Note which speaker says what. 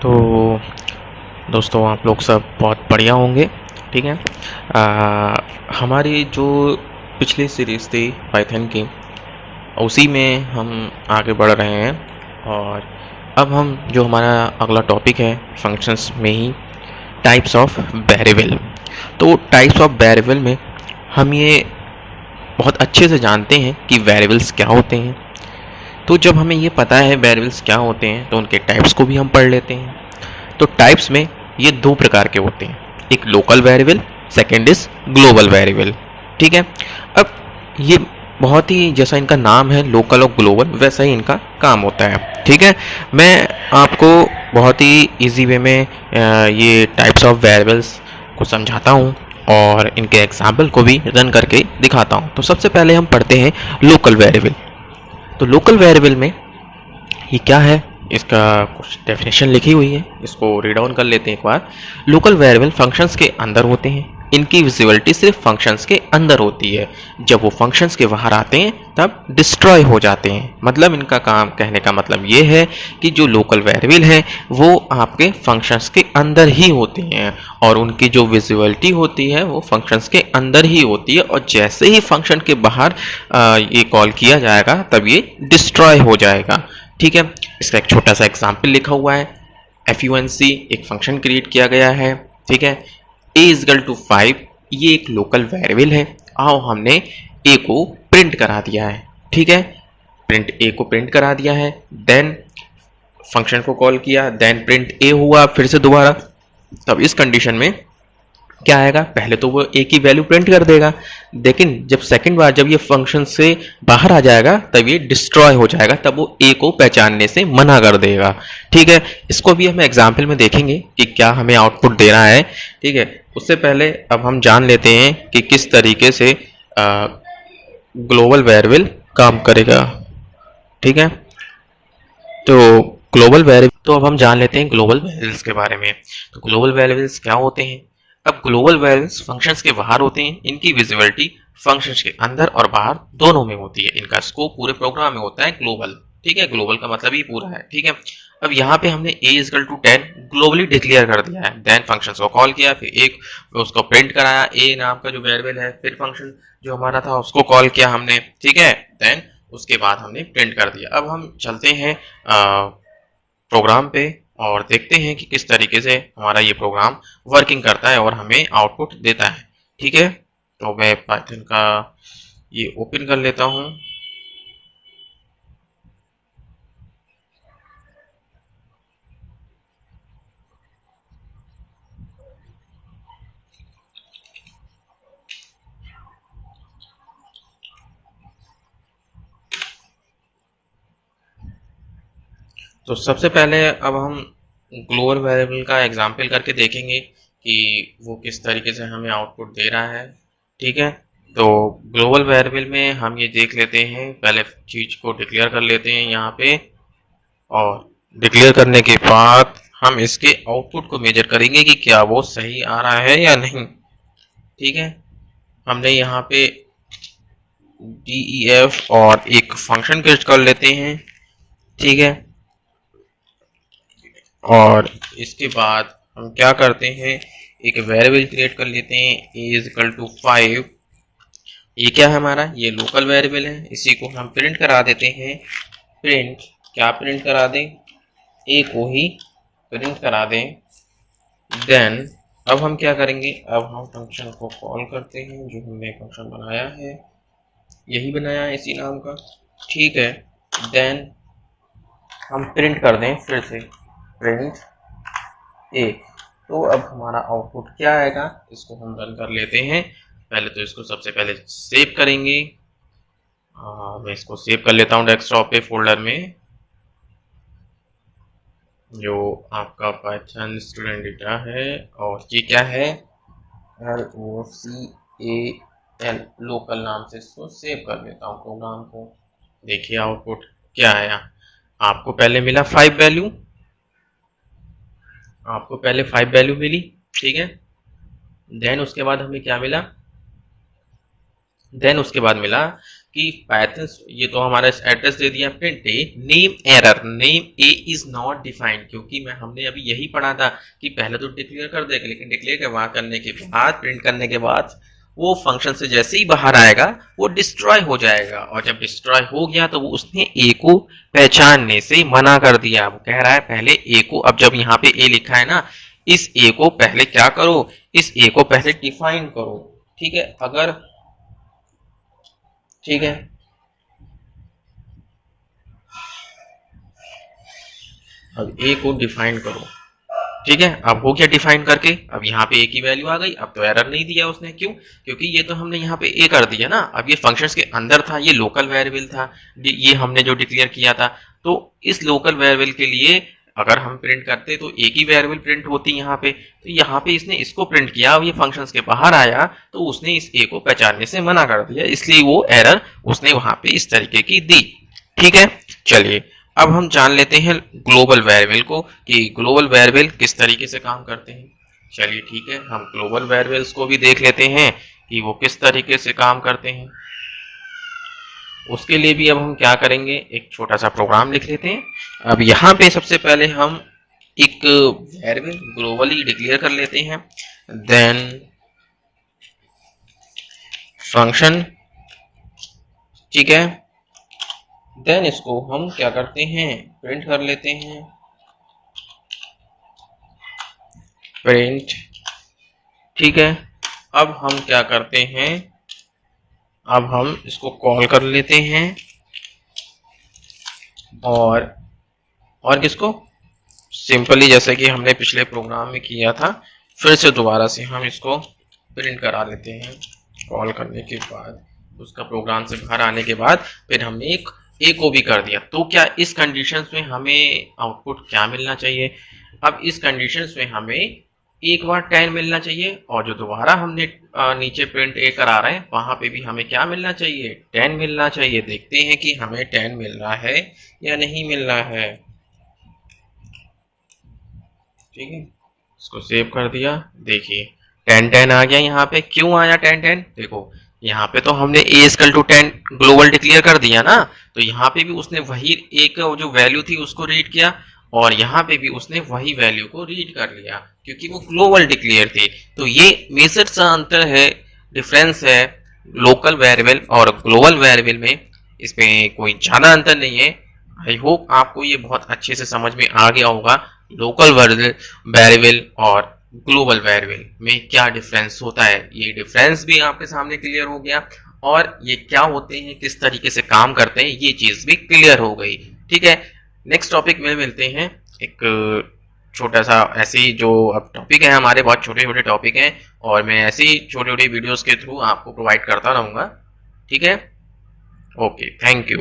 Speaker 1: तो दोस्तों आप लोग सब बहुत बढ़िया होंगे। ठीक है। हमारी जो पिछली सीरीज़ थी पाइथन की, उसी में हम आगे बढ़ रहे हैं और अब हम जो हमारा अगला टॉपिक है फंक्शंस में ही टाइप्स ऑफ वेरिएबल। तो टाइप्स ऑफ वेरिएबल में हम ये बहुत अच्छे से जानते हैं कि वेरिएबल्स क्या होते हैं। तो जब हमें ये पता है वेरिएबल्स क्या होते हैं तो उनके टाइप्स को भी हम पढ़ लेते हैं। तो टाइप्स में ये दो प्रकार के होते हैं, एक local variable, second is global variable. ठीक है। अब ये बहुत ही, जैसा इनका नाम है लोकल और ग्लोबल, वैसा ही इनका काम होता है। ठीक है। मैं आपको बहुत ही इजी वे में ये टाइप्स ऑफ वेरिएबल्स को समझाता हूँ और इनके एग्जाम्पल को भी रन करके दिखाता हूँ। तो सबसे पहले हम पढ़ते हैं लोकल वेरिएबल। तो लोकल वेरिएबल में ये क्या है, इसका कुछ डेफिनेशन लिखी हुई है, इसको रीड डाउन कर लेते हैं एक बार। लोकल वेरिएबल फंक्शंस के अंदर होते हैं, इनकी विजिबिलिटी सिर्फ फंक्शंस के अंदर होती है। जब वो फंक्शंस के बाहर आते हैं तब डिस्ट्रॉय हो जाते हैं। मतलब इनका काम, कहने का मतलब ये है कि जो लोकल वेरिएबल है वो आपके फंक्शंस के अंदर ही होते हैं और उनकी जो विजिबिलिटी होती है वो फंक्शंस के अंदर ही होती है, और जैसे ही फंक्शन के बाहर ये कॉल किया जाएगा तब ये डिस्ट्रॉय हो जाएगा। ठीक है। इसका एक छोटा सा एग्जाम्पल लिखा हुआ है। FUNC एक फंक्शन क्रिएट किया गया है। ठीक है। a इजगल टू 5, ये एक लोकल वेरिएबल है। आओ हमने a को प्रिंट करा दिया है। ठीक है। a को प्रिंट करा दिया है, देन फंक्शन को कॉल किया, देन प्रिंट a हुआ फिर से दोबारा। तब इस कंडीशन में क्या आएगा, पहले तो वो a की वैल्यू प्रिंट कर देगा, लेकिन जब सेकंड बार जब ये फंक्शन से बाहर आ जाएगा तब ये डिस्ट्रॉय हो जाएगा, तब वो a को पहचानने से मना कर देगा। ठीक है। इसको भी हम एग्जाम्पल में देखेंगे कि क्या हमें आउटपुट दे रहा है। ठीक है। उससे पहले अब हम जान लेते हैं कि किस तरीके से ग्लोबल वेरिएबल काम करेगा। ठीक है। तो ग्लोबल वेरिएबल, तो अब हम जान लेते हैं ग्लोबल वेरिएबल्स के बारे में। तो ग्लोबल वेरिएबल्स क्या होते हैं। अब ग्लोबल वेरिएबल्स फंक्शंस के बाहर होते हैं, इनकी विजिबिलिटी फंक्शंस के अंदर और बाहर दोनों में होती है। इनका स्कोप पूरे प्रोग्राम में होता है ग्लोबल। ठीक है। ग्लोबल का मतलब ही पूरा है। ठीक है। अब यहाँ पे हमने a equal to 10 globally declare कर दिया है, देन फंक्शंस को कॉल किया, फिर एक उसको प्रिंट कराया a नाम का जो वेरिएबल है, फिर फंक्शन जो हमारा था उसको कॉल किया हमने। ठीक है। देन उसके बाद हमने प्रिंट कर दिया। अब हम चलते हैं प्रोग्राम पे और देखते हैं कि किस तरीके से हमारा ये प्रोग्राम वर्किंग करता है और हमें आउटपुट देता है। ठीक है। तो मैं पाइथन का ये ओपन कर लेता हूँ। तो सबसे पहले अब हम ग्लोबल वेरिएबल का एग्जाम्पल करके देखेंगे कि वो किस तरीके से हमें आउटपुट दे रहा है। ठीक है। तो ग्लोबल वेरिएबल में हम ये देख लेते हैं, पहले चीज को डिक्लेयर कर लेते हैं यहाँ पे, और डिक्लेयर करने के बाद हम इसके आउटपुट को मेजर करेंगे कि क्या वो सही आ रहा है या नहीं। ठीक है। हमने यहाँ पे DEF और एक फंक्शन क्रिएट कर लेते हैं। ठीक है। और इसके बाद हम क्या करते हैं, एक वेरिएबल क्रिएट कर लेते हैं a इजकल टू 5। ये क्या है हमारा, ये लोकल वेरिएबल है, इसी को हम प्रिंट करा देते हैं। प्रिंट क्या प्रिंट करा दें, a को ही प्रिंट करा दें। देन अब हम क्या करेंगे, अब हम फंक्शन को कॉल करते हैं, जो हमने फंक्शन बनाया है यही बनाया है इसी नाम का। ठीक है। देन हम प्रिंट कर दें फिर से प्रिंट a। तो अब हमारा आउटपुट क्या आएगा, इसको हम रन कर लेते हैं। पहले तो इसको सबसे पहले सेव करेंगे। मैं इसको सेव कर लेता हूँ डेस्कटॉप पे फोल्डर में, जो आपका पाइथन स्टूडेंट डेटा है। और ये क्या है, LOCAL लोकल नाम से इसको सेव कर लेता हूँ प्रोग्राम को। देखिए आउटपुट क्या आया। आपको पहले मिला 5 वैल्यू, आपको पहले 5 वैल्यू मिली। ठीक है। देन उसके बाद हमें क्या मिला, देन उसके बाद मिला कि पाइथन, ये तो हमारा एड्रेस दे दिया print a name error, name A is not defined, क्योंकि मैं हमने अभी यही पढ़ा था कि पहले तो डिक्लेयर कर देगा, लेकिन डिक्लेयर के बाद करने के बाद प्रिंट करने के बाद वो फंक्शन से जैसे ही बाहर आएगा वो डिस्ट्रॉय हो जाएगा, और जब डिस्ट्रॉय हो गया तो वो उसने ए को पहचानने से मना कर दिया। वो कह रहा है पहले ए को, अब जब यहाँ पे ए लिखा है ना, इस ए को पहले क्या करो, इस ए को पहले डिफाइन करो। ठीक है, अगर ठीक है, अब ए को डिफाइन करो। ठीक है, अब हो गया डिफाइन करके, अब यहाँ पे ए की वैल्यू आ गई। अब तो एरर नहीं दिया उसने, क्यों? क्योंकि ये तो हमने यहाँ पे ए कर दिया ना, अब ये फंक्शंस के अंदर था, ये लोकल वेरिएबल था, ये हमने जो डिक्लेयर किया था। तो इस लोकल वेरिएबल के लिए अगर हम प्रिंट करते तो ए की वेरिएबल प्रिंट होती यहाँ पे, तो यहाँ पे इसने इसको प्रिंट किया, अब ये फंक्शंस के बाहर आया तो उसने इस ए को पहचानने से मना कर दिया, इसलिए वो एरर उसने वहां पे इस तरीके की दी। ठीक है, चलिए अब हम जान लेते हैं ग्लोबल वेरिएबल को, कि ग्लोबल वेरिएबल किस तरीके से काम करते हैं। चलिए ठीक है, हम ग्लोबल वेरिएबल्स को भी देख लेते हैं कि वो किस तरीके से काम करते हैं। उसके लिए भी अब हम क्या करेंगे, एक छोटा सा प्रोग्राम लिख लेते हैं। अब यहाँ पे सबसे पहले हम एक वेरिएबल ग्लोबली डिक्लेयर कर लेते हैं, देन फंक्शन। ठीक है, देन इसको हम क्या करते हैं, प्रिंट कर लेते हैं, प्रिंट। ठीक है, अब हम क्या करते हैं, अब हम इसको कॉल कर लेते हैं, और किसको, सिंपली जैसे कि हमने पिछले प्रोग्राम में किया था, फिर से दोबारा से हम इसको प्रिंट करा लेते हैं। कॉल करने के बाद उसका प्रोग्राम से बाहर आने के बाद फिर हमने एक ए को भी कर दिया। तो क्या इस कंडीशंस में हमें आउटपुट क्या मिलना चाहिए, अब इस कंडीशंस में हमें एक बार 10 मिलना चाहिए, और जो दोबारा हमने नीचे प्रिंट ए करा रहे हैं वहां पे भी हमें क्या मिलना चाहिए, 10 मिलना चाहिए। देखते हैं कि हमें 10 मिल रहा है या नहीं मिल रहा है। ठीक है, इसको सेव कर दिया, देखिए 10 आ गया यहाँ पे। क्यों आया 10? देखो यहाँ पे तो हमने a equal to 10 global declare कर दिया ना, तो यहाँ पे भी उसने वही एक जो वैल्यू थी उसको रीड किया, और यहाँ पे भी उसने वही वैल्यू को रीड कर लिया, क्योंकि वो ग्लोबल डिक्लेयर थी। तो ये मेजर सा अंतर है, डिफरेंस है लोकल वेरिएबल और ग्लोबल वेरिएबल में, इसमें कोई ज्यादा अंतर नहीं है। आई होप आपको ये बहुत अच्छे से समझ में आ गया होगा लोकल वेरिएबल और ग्लोबल वेरिएबल में क्या डिफरेंस होता है। ये डिफरेंस भी आपके सामने क्लियर हो गया, और ये क्या होते हैं, किस तरीके से काम करते हैं, ये चीज भी क्लियर हो गई। ठीक है, नेक्स्ट टॉपिक में मिलते हैं। एक छोटा सा ऐसे ही जो अब टॉपिक है हमारे, बहुत छोटे छोटे टॉपिक हैं, और मैं ऐसे ही छोटे छोटे वीडियोस के थ्रू आपको प्रोवाइड करता रहूंगा। ठीक है, ओके, थैंक यू।